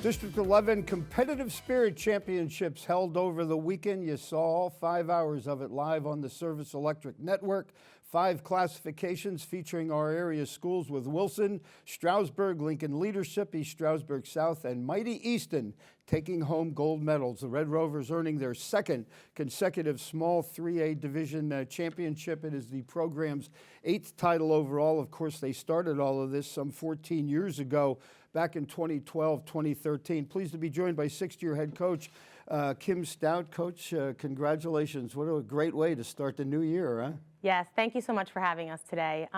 District 11 Competitive Spirit Championships held over the weekend. You saw all 5 hours of it live on the Service Electric Network. 5 classifications featuring our area schools with Wilson, Stroudsburg, Lincoln Leadership, East Stroudsburg South, and mighty Easton taking home gold medals. The Red Rovers earning their second consecutive small 3A division championship. It is the program's 8th title overall. Of course, they started all of this some 14 years ago, back in 2012, 2013. Pleased to be joined by 6th-year head coach Kim Stout. Coach, congratulations. What a great way to start the new year, huh? Yes, thank you so much for having us today.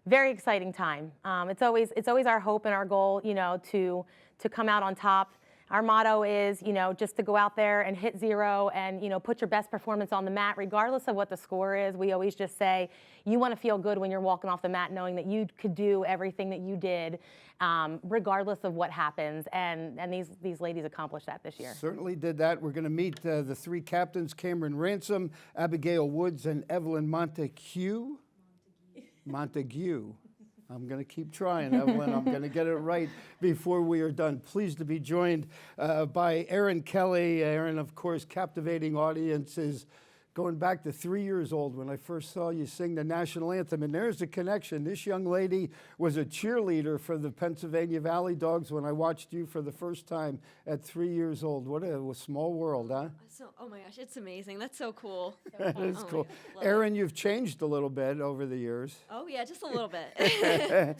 Very exciting time. It's always our hope and our goal, to come out on top. Our motto is, just to go out there and hit zero and, put your best performance on the mat, regardless of what the score is. We always just say, you want to feel good when you're walking off the mat, knowing that you could do everything that you did, regardless of what happens. And these ladies accomplished that this year. Certainly did that. We're going to meet the 3 captains, Cameron Ransom, Abigail Woods, and Evelyn Montague. I'm going to keep trying, Evelyn. I'm going to get it right before we are done. Pleased to be joined by Erin Kelly. Erin, of course, captivating audiences going back to 3 years old when I first saw you sing the national anthem. And there's the connection. This young lady was a cheerleader for the Pennsylvania Valley Dogs when I watched you for the first time at 3 years old. What a small world, huh? Oh my gosh, it's amazing. That's so cool. That is cool. Erin, you've changed a little bit over the years. Oh yeah, just a little bit.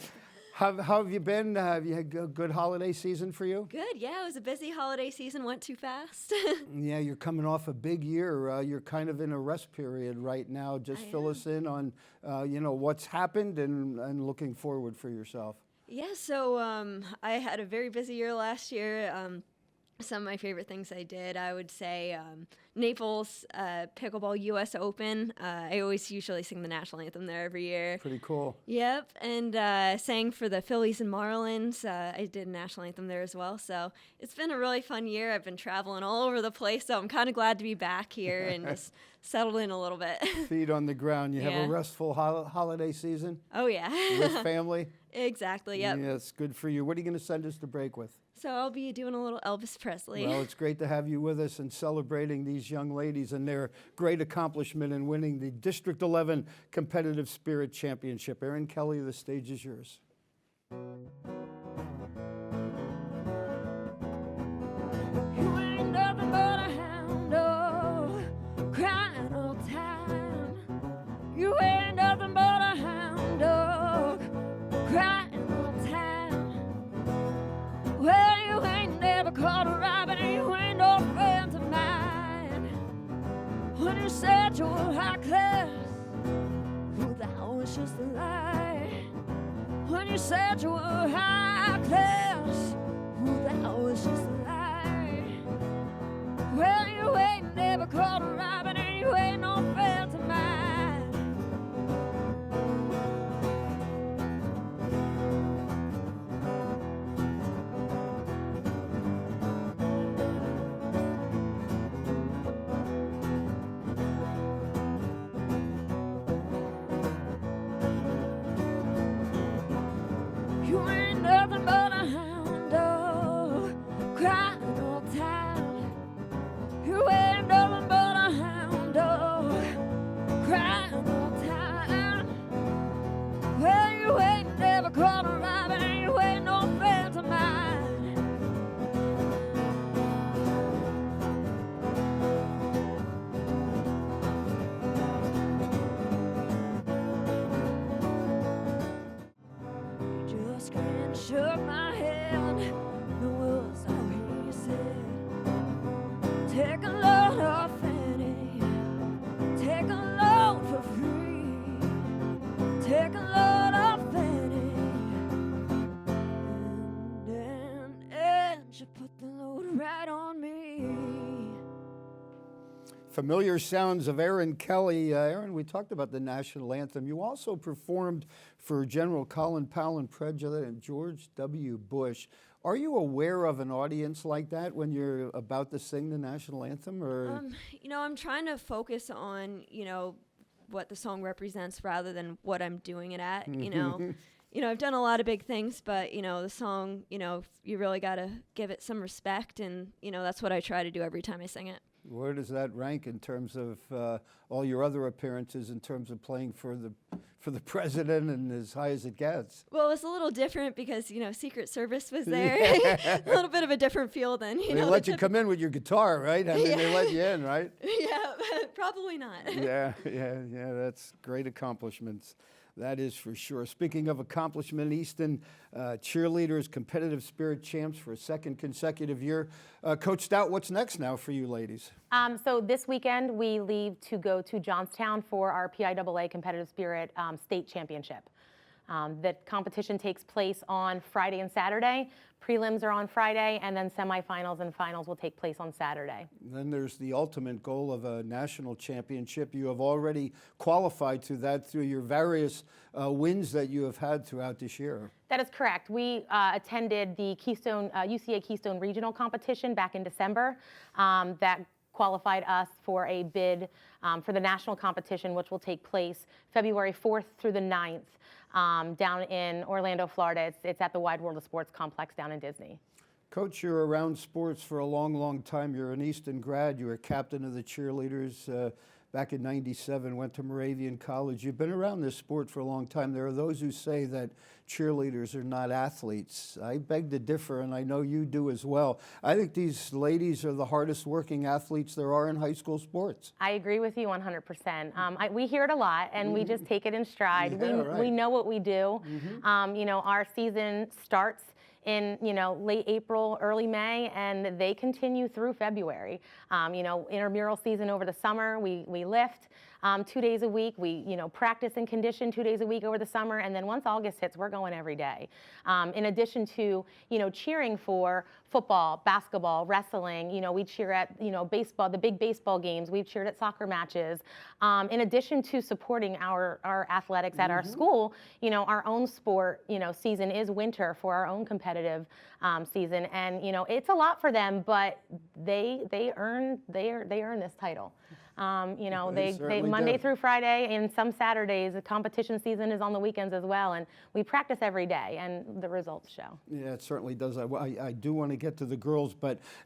How have you been? Have you had a good holiday season for you? Good, yeah. It was a busy holiday season. Went too fast. Yeah, you're coming off a big year. You're kind of in a rest period right now. Just fill us in on, what's happened and looking forward for yourself. Yeah, so I had a very busy year last year. Some of my favorite things I did, I would say Naples Pickleball U.S. Open. I always usually sing the national anthem there every year. Pretty cool. Yep, and sang for the Phillies and Marlins. I did a national anthem there as well. So it's been a really fun year. I've been traveling all over the place, so I'm kind of glad to be back here and just settled in a little bit. Feet on the ground. You have a restful holiday season? Oh, yeah. With family? Exactly, yep. Yeah, it's good for you. What are you going to send us to break with? So I'll be doing a little Elvis Presley. Well, it's great to have you with us and celebrating these young ladies and their great accomplishment in winning the District 11 Competitive Spirit Championship. Erin Kelly, the stage is yours. You ain't nothing but a hound dog, crying all the time. You ain't nothing but a hound dog, crying all the time. Well, you ain't never caught a rabbit, and you ain't no friend of mine. When you said you were high class, well, that was just a lie. When you said you were high class, well, that was just a lie. Well, you ain't never caught a rabbit, and you ain't no friend of mine. You ain't nothing but a hound dog, crying all the time. You ain't nothing but a hound dog, crying all the time. Well, you ain't never caught a rabbit, and you ain't no friend of mine. Just grinned, shook my head. The words all he said. Take a load off Fanny. Take a load for free. Take a load off Fanny. And she put the load right on me. Familiar sounds of Erin Kelly. Erin, we talked about the national anthem. You also performed for General Colin Powell and President George W. Bush. Are you aware of an audience like that when you're about to sing the national anthem? Or I'm trying to focus on, what the song represents rather than what I'm doing it at. I've done a lot of big things, but, the song, you really got to give it some respect. And, that's what I try to do every time I sing it. Where does that rank in terms of all your other appearances, in terms of playing for the president and as high as it gets? Well, it was a little different because, Secret Service was there. A little bit of a different feel than, They let you come in with your guitar, right? I mean, they let you in, right? Yeah, probably not. Yeah, that's great accomplishments. That is for sure. Speaking of accomplishment, Easton cheerleaders, competitive spirit champs for a second consecutive year. Coach Stout, what's next now for you ladies? So this weekend we leave to go to Johnstown for our PIAA Competitive Spirit State Championship. The competition takes place on Friday and Saturday. Prelims are on Friday, and then semifinals and finals will take place on Saturday. Then there's the ultimate goal of a national championship. You have already qualified to that through your various wins that you have had throughout this year. That is correct. We attended the UCA Keystone Regional Competition back in December. That qualified us for a bid for the national competition, which will take place February 4th through the 9th. Down in Orlando, Florida. It's at the Wide World of Sports complex down in Disney. Coach, you're around sports for a long, long time. You're an Easton grad. You were captain of the cheerleaders back in '97, went to Moravian College. You've been around this sport for a long time. There are those who say that cheerleaders are not athletes. I beg to differ, and I know you do as well. I think these ladies are the hardest working athletes there are in high school sports. I agree with you 100%. We hear it a lot, and we just take it in stride. Yeah, we know what we do. Our season starts in late April, early May, and they continue through February. Intramural season over the summer, we lift 2 days a week. We practice and condition 2 days a week over the summer, and then once August hits, we're going every day. In addition to cheering for football, basketball, wrestling. We cheer at baseball, the big baseball games. We've cheered at soccer matches. In addition to supporting our athletics at our school, our own sport season is winter for our own competitive season, and it's a lot for them, but they earn this title. They Monday through Friday and some Saturdays. The competition season is on the weekends as well, and we practice every day, and the results show. Yeah, it certainly does. I do want to get to the girls,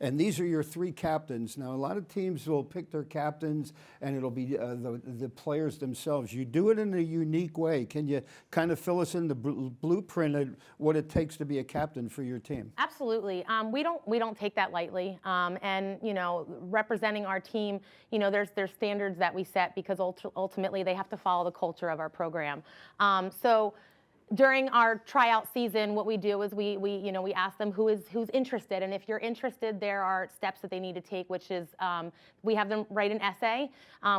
and these are your three captains. Now, a lot of teams will pick their captains, and it'll be the players themselves. You do it in a unique way. Can you kind of fill us in the blueprint of what it takes to be a captain for your team? Absolutely. We don't take that lightly. And representing our team, there's standards that we set because ultimately they have to follow the culture of our program. So during our tryout season, what we do is we ask them who's interested, and if you're interested, there are steps that they need to take, which is we have them write an essay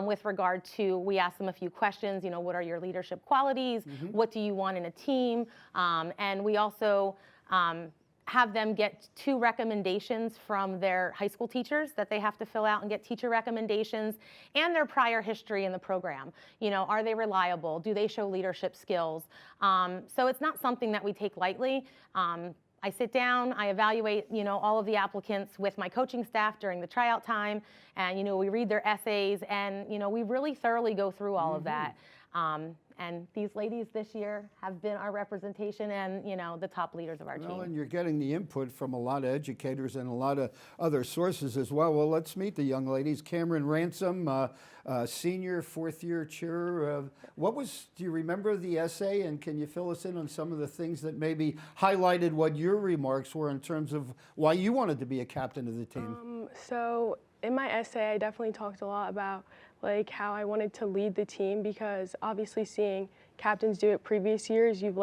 with regard to, we ask them a few questions. What are your leadership qualities? What do you want in a team? And we also have them get 2 recommendations from their high school teachers that they have to fill out and get teacher recommendations, and their prior history in the program. Are they reliable? Do they show leadership skills? So it's not something that we take lightly. I sit down, I evaluate, all of the applicants with my coaching staff during the tryout time, and, we read their essays, and, we really thoroughly go through all of that. And these ladies this year have been our representation and, the top leaders of our team. Well, and you're getting the input from a lot of educators and a lot of other sources as well. Well, let's meet the young ladies. Cameron Ransom, senior, 4th-year cheer. Do you remember the essay, and can you fill us in on some of the things that maybe highlighted what your remarks were in terms of why you wanted to be a captain of the team? So in my essay, I definitely talked a lot about how I wanted to lead the team, because obviously seeing captains do it previous years, you've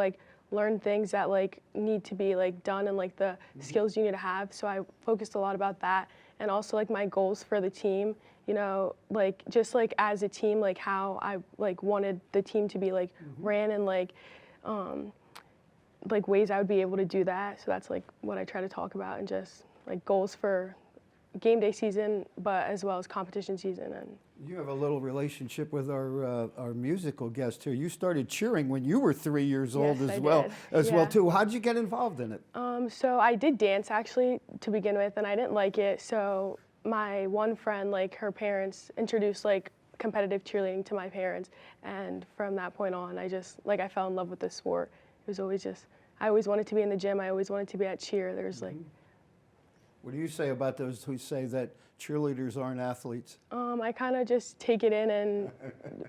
learned things that need to be done, and the skills you need to have. So I focused a lot about that, and also my goals for the team. Just as a team, how I wanted the team to be ran, and ways I would be able to do that. So that's what I try to talk about, and just goals for game day season, but as well as competition season. And you have a little relationship with our musical guest here. You started cheering when you were 3 years old Yes, as I well, did. too. How did you get involved in it? So I did dance actually to begin with, and I didn't like it. So my one friend, her parents introduced competitive cheerleading to my parents, and from that point on, I just I fell in love with the sport, was always just, I always wanted to be in the gym. I always wanted to be at cheer. There's like, What do you say about those who say that cheerleaders aren't athletes? I kind of just take it in and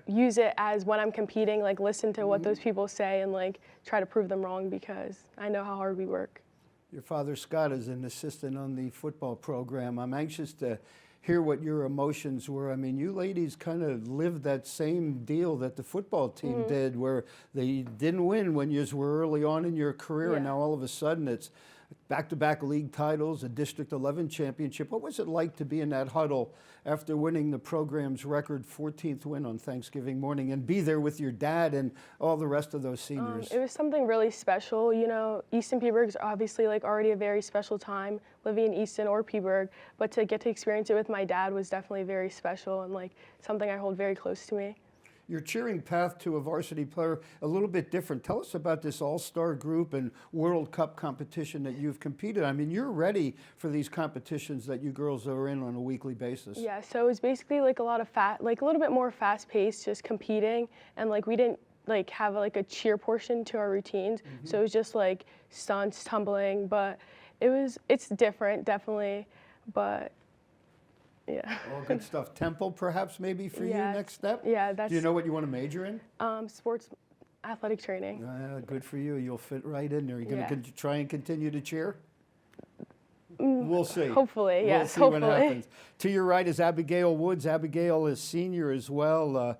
use it as when I'm competing, like listen to what those people say and like try to prove them wrong because I know how hard we work. Your father, Scott, is an assistant on the football program. I'm anxious to hear what your emotions were. I mean, you ladies kind of lived that same deal that the football team did, where they didn't win when you were early on in your career, and now all of a sudden it's back-to-back league titles, a District 11 championship. What was it like to be in that huddle after winning the program's record 14th win on Thanksgiving morning and be there with your dad and all the rest of those seniors? It was something really special. You know, Easton Peaburg is obviously like already a very special time living in Easton or Peaburg, but to get to experience it with my dad was definitely very special and like something I hold very close to me. Your cheering path to a varsity player, a little bit different. Tell us about this all-star group and World Cup competition that you've competed. I mean, you're ready for these competitions that you girls are in on a weekly basis. Yeah, so it was basically like a lot of a little bit more fast-paced, just competing, and like we didn't like have like a cheer portion to our routines, so it was just like stunts, tumbling, but it's different, definitely, but. Yeah. All good stuff. Temple, perhaps, maybe for you next step? Yeah, that's. Do you know what you want to major in? Sports, athletic training. Good for you. You'll fit right in there. You're going to try and continue to cheer? Mm, we'll see. Hopefully, yes. We'll see what happens. To your right is Abigail Woods. Abigail is senior as well.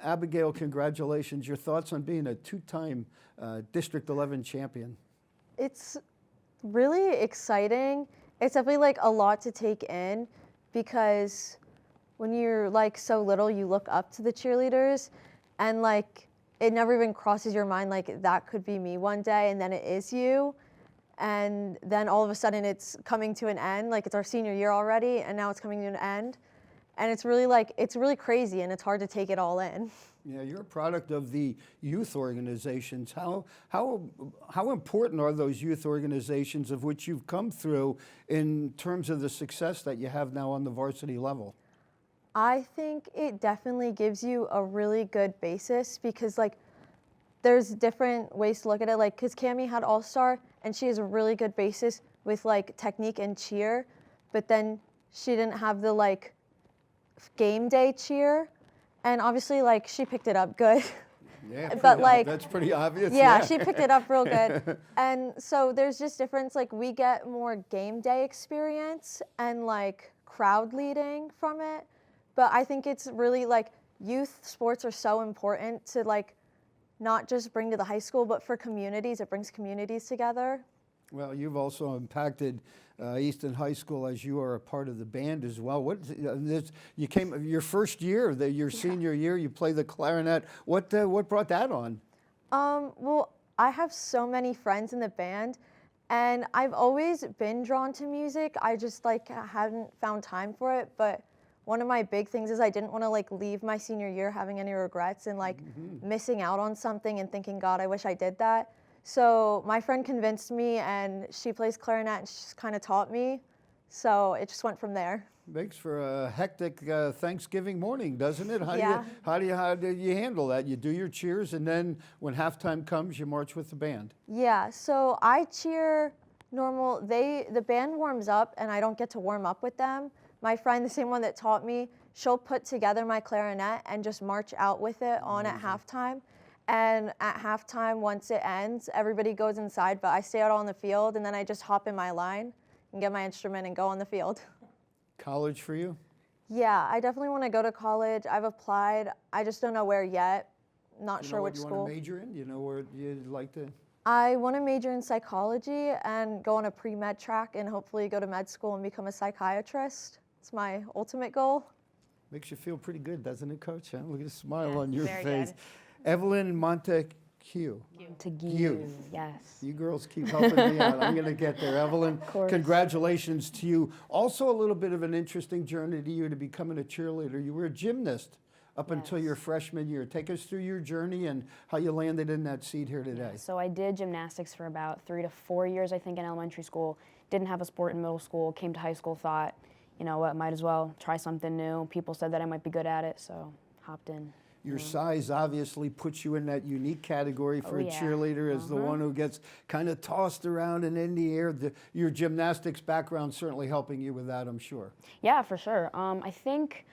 Abigail, congratulations. Your thoughts on being a two-time District 11 champion? It's really exciting. It's definitely like a lot to take in, because when you're like so little, you look up to the cheerleaders, and like it never even crosses your mind like that could be me one day, and then it is you, and then all of a sudden it's coming to an end. Like it's our senior year already, and now it's coming to an end, and it's really crazy, and it's hard to take it all in. Yeah, you're a product of the youth organizations. How important are those youth organizations of which you've come through in terms of the success that you have now on the varsity level? I think it definitely gives you a really good basis, because like there's different ways to look at it. Like, because Cammie had All-Star and she has a really good basis with like technique and cheer, but then she didn't have the like game day cheer. And obviously, like, she picked it up good. Yeah, but like that's pretty obvious. Yeah, she picked it up real good. And so there's just difference. Like, we get more game day experience and like crowd leading from it. But I think it's really like youth sports are so important to like not just bring to the high school, but for communities. It brings communities together. Well, you've also impacted Easton High School as you are a part of the band as well. You came your first year, your senior year. You play the clarinet. What brought that on? Well, I have so many friends in the band, and I've always been drawn to music. I just like hadn't found time for it. But one of my big things is I didn't want to like leave my senior year having any regrets and like missing out on something and thinking, God, I wish I did that. So my friend convinced me, and she plays clarinet, and she just kind of taught me. So it just went from there. Makes for a hectic Thanksgiving morning, doesn't it? Yeah. How do you handle that? You do your cheers, and then when halftime comes, you march with the band. Yeah. So I cheer normal. The band warms up, and I don't get to warm up with them. My friend, the same one that taught me, she'll put together my clarinet and just march out with it on at halftime. And at halftime, once it ends, everybody goes inside, but I stay out on the field, and then I just hop in my line and get my instrument and go on the field. College for you? Yeah, I definitely want to go to college. I've applied. I just don't know where yet. Not sure which school. school. You want to major in? You know where you'd like to? I want to major in psychology and go on a pre-med track and hopefully go to med school and become a psychiatrist. It's my ultimate goal. Makes you feel pretty good, doesn't it, Coach? Huh? Look at the smile on your very face. good. Evelyn Montague. Yes. You girls keep helping me out. I'm going to get there. Evelyn, congratulations to you. Also a little bit of an interesting journey to you to becoming a cheerleader. You were a gymnast up until your freshman year. Take us through your journey and how you landed in that seat here today. So I did gymnastics for about 3 to 4 years, I think, in elementary school. Didn't have a sport in middle school. Came to high school, thought, you know what, might as well try something new. People said that I might be good at it, so hopped in. Your size obviously puts you in that unique category for a yeah. cheerleader as the one who gets kind of tossed around and in the air. Your gymnastics background certainly helping you with that, I'm sure. Yeah, for sure. I think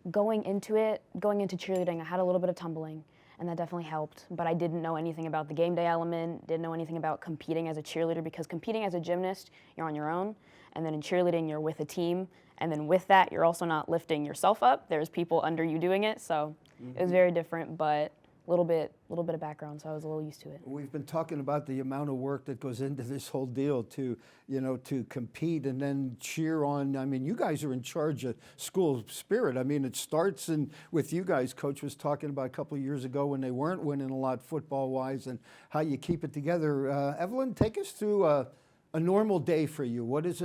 going into cheerleading, I had a little bit of tumbling, and that definitely helped. But I didn't know anything about the game day element, didn't know anything about competing as a cheerleader, because competing as a gymnast, you're on your own, and then in cheerleading, you're with a team, and then with that, you're also not lifting yourself up. There's people under you doing it, so it was very different, but a little bit of background, so I was a little used to it. We've been talking about the amount of work that goes into this whole deal to, to compete and then cheer on. I mean, you guys are in charge of school spirit. I mean, it starts with you guys. Coach was talking about a couple of years ago when they weren't winning a lot football-wise and how you keep it together. Evelyn, take us through a normal day for you. What does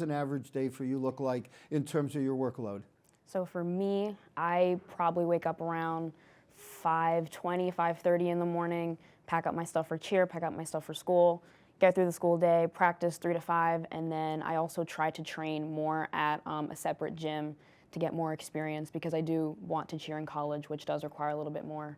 an average day for you look like in terms of your workload? So for me, I probably wake up around 5:20, 5:30 in the morning, pack up my stuff for cheer, pack up my stuff for school, get through the school day, practice 3 to 5, and then I also try to train more at a separate gym to get more experience, because I do want to cheer in college, which does require a little bit more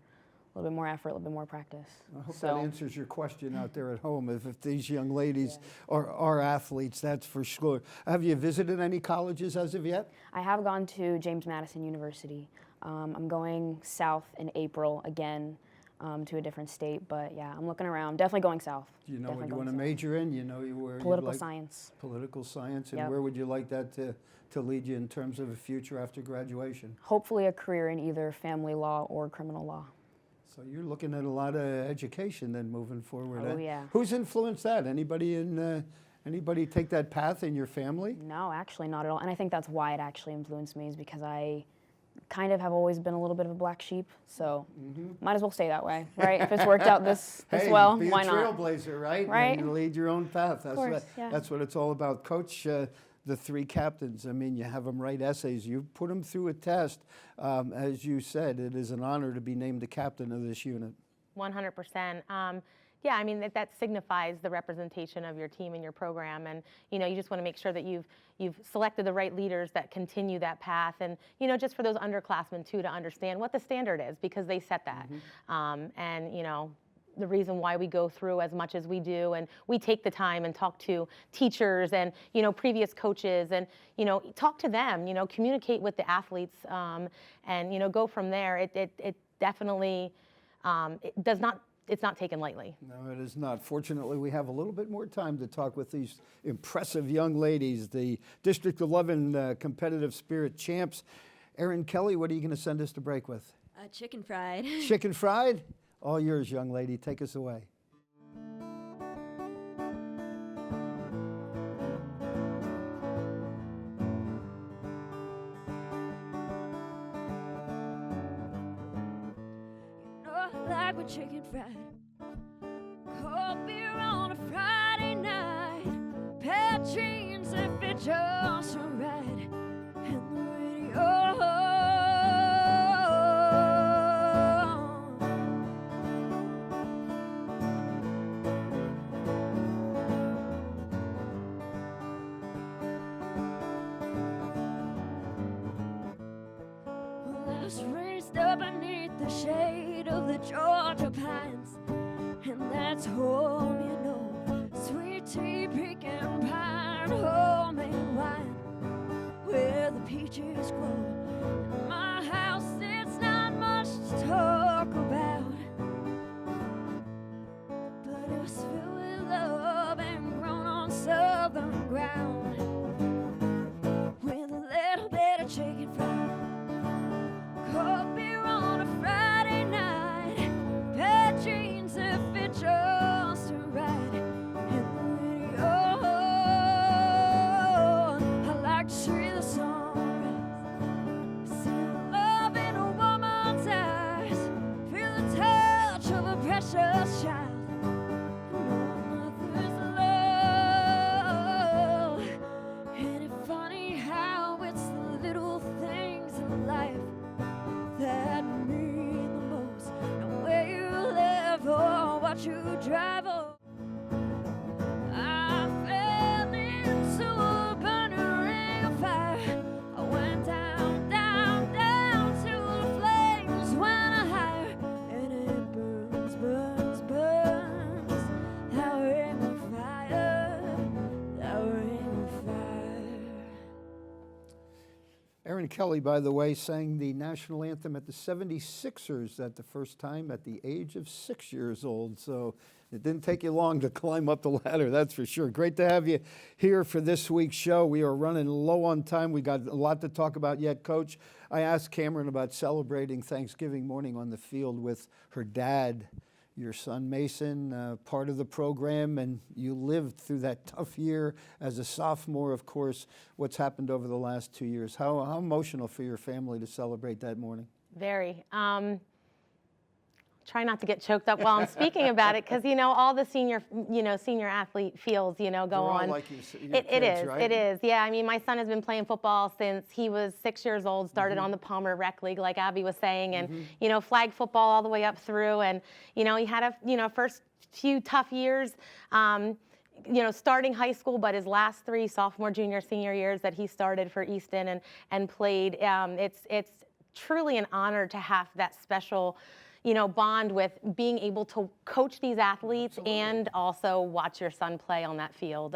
effort, a little bit more practice. I hope that answers your question out there at home. If these young ladies are athletes, that's for sure. Have you visited any colleges as of yet? I have gone to James Madison University. I'm going south in April again to a different state, but yeah, I'm looking around. Definitely going south. Do you know what you want to major in? You know where Political science. Political science, and Yep. where would you like that to lead you in terms of a future after graduation? Hopefully a career in either family law or criminal law. So you're looking at a lot of education then moving forward. Oh, yeah. Who's influenced that? Anybody take that path in your family? No, actually not at all. And I think that's why it actually influenced me, is because I kind of have always been a little bit of a black sheep. So might as well stay that way, right? If it's worked out this well, be why a not? trailblazer, right? Right. And lead your own path. That's what it's all about. Coach, the three captains, I mean, you have them write essays. You put them through a test. As you said, it is an honor to be named the captain of this unit. 100%. Yeah, I mean, that signifies the representation of your team and your program, and you just want to make sure that you've selected the right leaders that continue that path, and just for those underclassmen too, to understand what the standard is, because they set that, and the reason why we go through as much as we do, and we take the time and talk to teachers and previous coaches, and talk to them, communicate with the athletes, and go from there. It definitely it's not taken lightly. No, it is not. Fortunately, we have a little bit more time to talk with these impressive young ladies, the District 11 competitive spirit champs. Erin Kelly, what are you going to send us to break with? Chicken fried. Chicken fried? All yours, young lady. Take us away. Like with chicken fried, cold beer on a Friday night, pair of jeans that fit just so right, and the radio. Well, I was raised up beneath the shade of the Georgia pines, and that's home, sweet tea, pecan pie, homemade wine, where the peaches grow. In my house, it's not much to talk about, but it was filled with love and grown on southern ground, with a little bit of chicken fried, cold beer on a Friday night, pair of jeans that fit just right, and the radio. I like to see the sunrise, see the love in a woman's eyes, feel the touch of a precious child, know mother's love. Ain't it funny how it's the little things in life that mean the most, and where you live or what you drive. I fell into a burning ring of fire. I went down, down, down to the flames when I Kelly, by the way, sang the national anthem at the 76ers at the first time at the age of 6 years old. So it didn't take you long to climb up the ladder, that's for sure. Great to have you here for this week's show. We are running low on time. We got a lot to talk about yet, Coach. I asked Cameron about celebrating Thanksgiving morning on the field with her dad, your son Mason, part of the program, and you lived through that tough year as a sophomore, of course. What's happened over the last 2 years? How emotional for your family to celebrate that morning? Very. Try not to get choked up while I'm speaking about it, because all the senior athlete feels go They're all on. like your It kids, is. right? It is. Yeah. I mean, my son has been playing football since he was 6 years old. Started on the Palmer Rec League, like Abby was saying, and flag football all the way up through. And he had a first few tough years. Starting high school, but his last 3 sophomore, junior, senior years that he started for Easton and played, it's truly an honor to have that special bond with being able to coach these athletes. Absolutely. And also watch your son play on that field.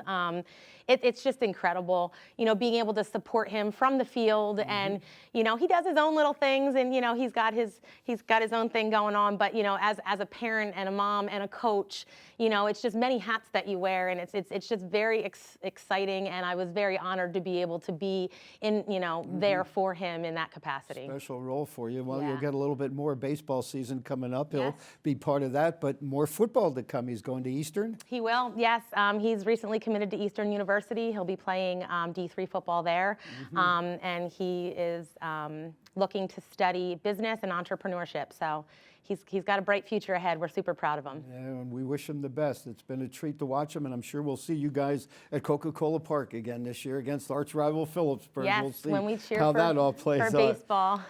It's just incredible, being able to support him from the field. And, he does his own little things, and, he's got his own thing going on. But, as a parent and a mom and a coach, it's just many hats that you wear, and it's just very exciting. And I was very honored to be able to be in, there for him in that capacity. Special role for you. Well, Yeah. you'll get a little bit more baseball season coming up. He'll Yes. be part of that, but more football to come. He's going to Eastern. He will, yes. He's recently committed to Eastern University. He'll be playing D3 football there. And he is looking to study business and entrepreneurship. So he's got a bright future ahead. We're super proud of him. Yeah, and we wish him the best. It's been a treat to watch him, and I'm sure we'll see you guys at Coca-Cola Park again this year against arch rival Phillipsburg. Yes, we'll see when we cheer how for, that all plays for out. baseball.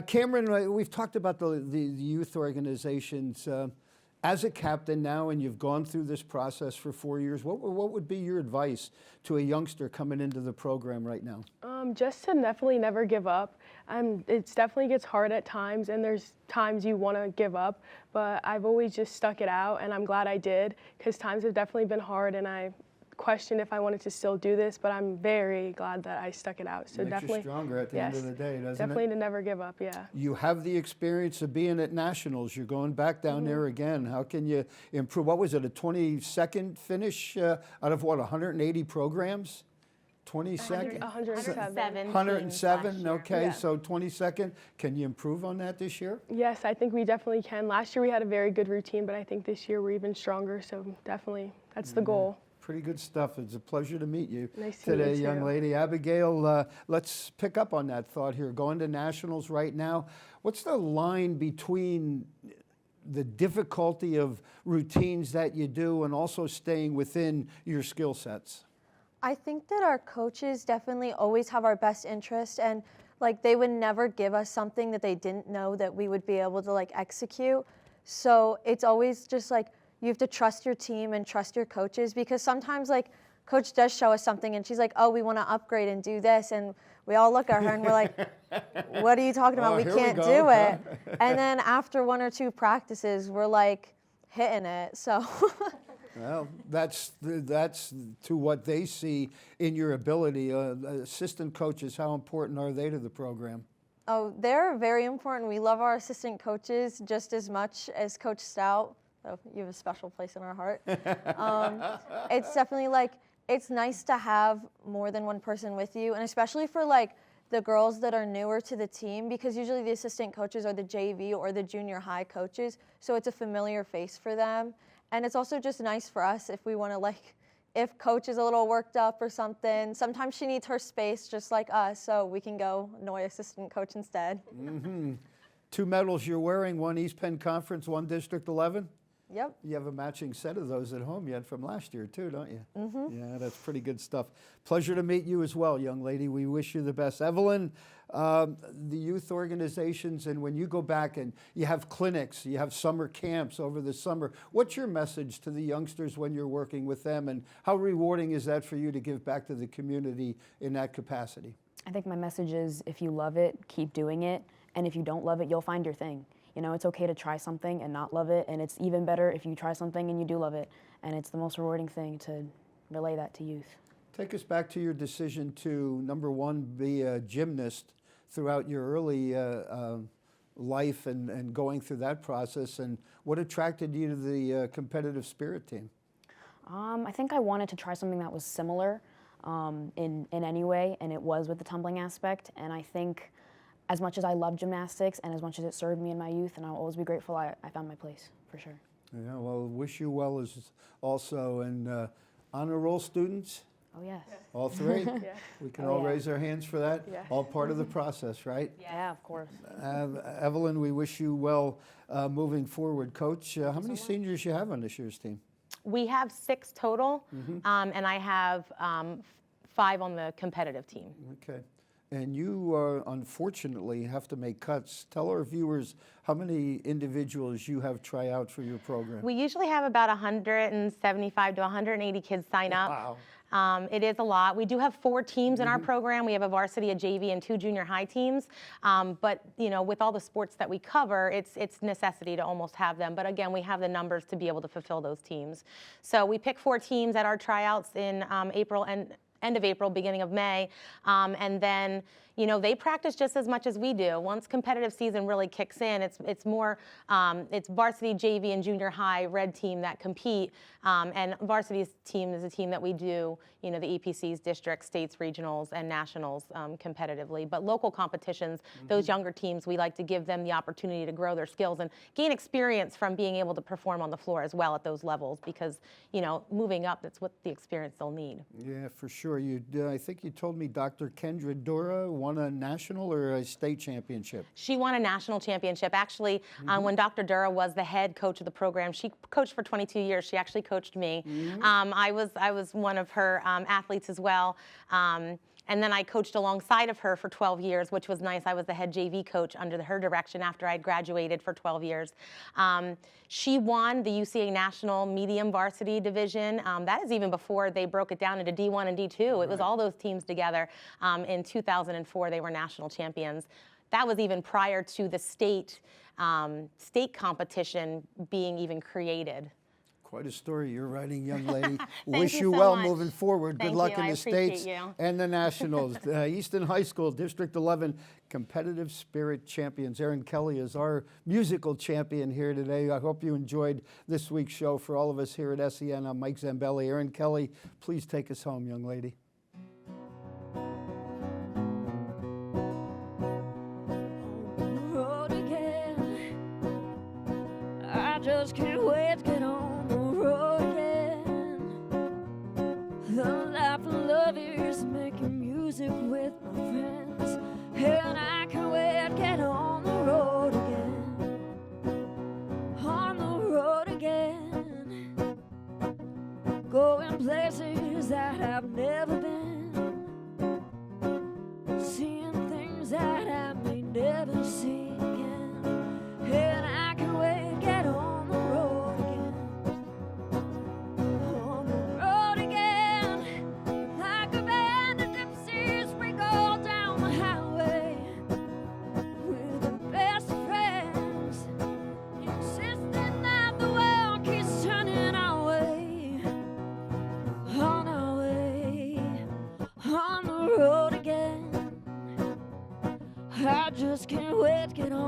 Cameron, we've talked about the youth organizations. As a captain now, and you've gone through this process for 4 years, what would be your advice to a youngster coming into the program right now? Just to definitely never give up. It definitely gets hard at times, and there's times you want to give up, but I've always just stuck it out, and I'm glad I did, because times have definitely been hard, and I questioned if I wanted to still do this, but I'm very glad that I stuck it out. So Makes definitely, you stronger at the end of the day, doesn't definitely it? to never give up. Yeah. You have the experience of being at nationals. You're going back down there again. How can you improve? What was it, a 22nd finish out of what, 180 programs? 22nd? 107. 107, okay, Yeah. so 22nd. Can you improve on that this year? Yes, I think we definitely can. Last year we had a very good routine, but I think this year we're even stronger. So definitely, that's the goal. Pretty good stuff. It's a pleasure to meet you Nice to meet today, you young too. lady. Abigail, let's pick up on that thought here. Going to nationals right now, what's the line between the difficulty of routines that you do and also staying within your skill sets? I think that our coaches definitely always have our best interest, and like they would never give us something that they didn't know that we would be able to like execute. So it's always just like you have to trust your team and trust your coaches, because sometimes like coach does show us something and she's like, oh, we want to upgrade and do this, and we all look at her and we're like, what are you talking about? We here we can't go, do huh? it. And then after 1 or 2 practices, we're like hitting it. So Well, that's to what they see in your ability. Assistant coaches, how important are they to the program? oh, they're very important. We love our assistant coaches just as much as Coach Stout. So you have a special place in our heart. It's definitely like, it's nice to have more than one person with you, and especially for like the girls that are newer to the team, because usually the assistant coaches are the JV or the junior high coaches, so it's a familiar face for them. And it's also just nice for us if we want to like, if coach is a little worked up or something, sometimes she needs her space just like us, so we can go annoy assistant coach instead. 2 medals you're wearing, 1 East Penn Conference, 1 District 11? Yep. You have a matching set of those at home yet from last year too, don't you? Yeah, that's pretty good stuff. Pleasure to meet you as well, young lady. We wish you the best. Evelyn, the youth organizations, and when you go back and you have clinics, you have summer camps over the summer, what's your message to the youngsters when you're working with them, and how rewarding is that for you to give back to the community in that capacity? I think my message is, if you love it, keep doing it, and if you don't love it, you'll find your thing. You know, it's okay to try something and not love it, and it's even better if you try something and you do love it, and it's the most rewarding thing to relay that to youth. Take us back to your decision to, number 1, be a gymnast throughout your early life and going through that process. And what attracted you to the competitive spirit team? I think I wanted to try something that was similar in any way, and it was with the tumbling aspect. And I think as much as I love gymnastics and as much as it served me in my youth, and I'll always be grateful, I found my place, for sure. Yeah, well, wish you well as also. And honor roll students? Oh, yes. All three? Yeah. We can Oh, all yeah. raise our hands for that? Yeah. All part of the process, right? Yeah, of course. Evelyn, we wish you well moving forward. Coach, how many seniors you have on this year's team? We have 6 total, and I have 5 on the competitive team. Okay. And you unfortunately have to make cuts. Tell our viewers how many individuals you have try out for your program. We usually have about 175 to 180 kids sign up. Wow. It is a lot. We do have 4 teams in our program. We have a varsity, a JV, and 2 junior high teams. But with all the sports that we cover, it's necessity to almost have them. But again, we have the numbers to be able to fulfill those teams. So we pick 4 teams at our tryouts in April and end of April, beginning of May, and then they practice just as much as we do. Once competitive season really kicks in, it's more it's varsity, JV, and junior high red team that compete, and varsity team is a team that we do the EPCs, districts, states, regionals, and nationals competitively. But local competitions, those younger teams, we like to give them the opportunity to grow their skills and gain experience from being able to perform on the floor as well at those levels, because moving up, that's what the experience they'll need. Yeah, for sure. I think you told me Dr. Kendra Dura won a national or a state championship. She won a national championship. Actually, when Dr. Dura was the head coach of the program, she coached for 22 years. She actually coached me. I was one of her athletes as well. And then I coached alongside of her for 12 years, which was nice. I was the head JV coach under her direction after I'd graduated for 12 years. She won the UCA National Medium Varsity Division. That is even before they broke it down into D1 and D2. It was all those teams together. In 2004, they were national champions. That was even prior to the state competition being even created. Quite a story you're writing, young lady. Thank Wish you you so well much. moving forward. Good Thank luck you. in I the appreciate States you. and the Nationals. Easton High School, District 11, Competitive Spirit Champions. Erin Kelly is our musical champion here today. I hope you enjoyed this week's show. For all of us here at SEN, I'm Mike Zambelli. Erin Kelly, please take us home, young lady. Road again. I just can't wait to get on the road again. The life of love is making music with my friends, and I can't wait to get on the road again. On the road again, going places that I've never been, seeing things that I may never see again, and I can't wait to get on the road again. On the road again, like a band of gypsies, we go down the highway with the best friends, insisting that the world keeps turning our way, on our way, on the road again. I just can't wait to get on